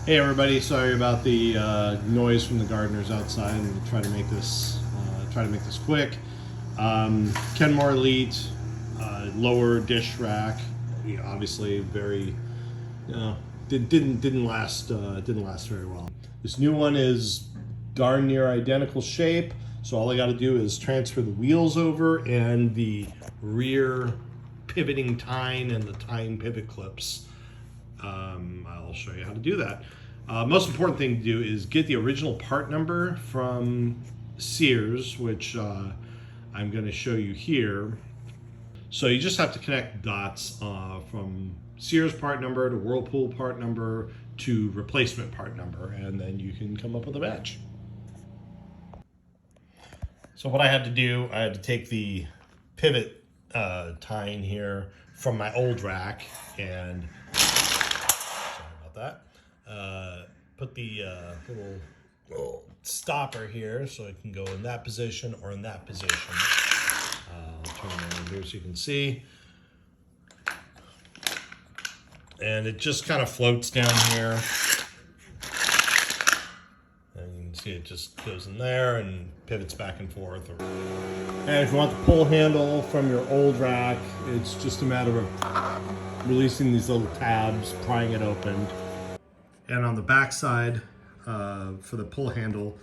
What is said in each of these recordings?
Hey everybody, sorry about the noise from the gardeners outside. I'm gonna try to make this quick. Kenmore Elite lower dish rack. Obviously, very didn't last very well. This new one is darn near identical shape. So all I got to do is transfer the wheels over and the rear pivoting tine and the tine pivot clips. I'll show you how to do that. Most important thing to do is get the original part number from Sears, which I'm going to show you here. So you just have to connect dots from Sears part number to Whirlpool part number to replacement part number, and then you can come up with a match. So what I had to do, I had to take the pivot tine here from my old rack and that. Put the little stopper here so it can go in that position or in that position. I'll turn it around here so you can see. And it just kind of floats down here. And you can see it just goes in there and pivots back and forth. And if you want the pull handle from your old rack, it's just a matter of releasing these little tabs, prying it open. And on the back side, for the pull handle,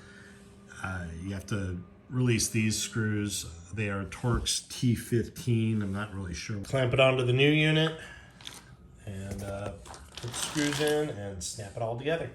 you have to release these screws. They are Torx T15. I'm not really sure. Clamp it onto the new unit and put the screws in and snap it all together.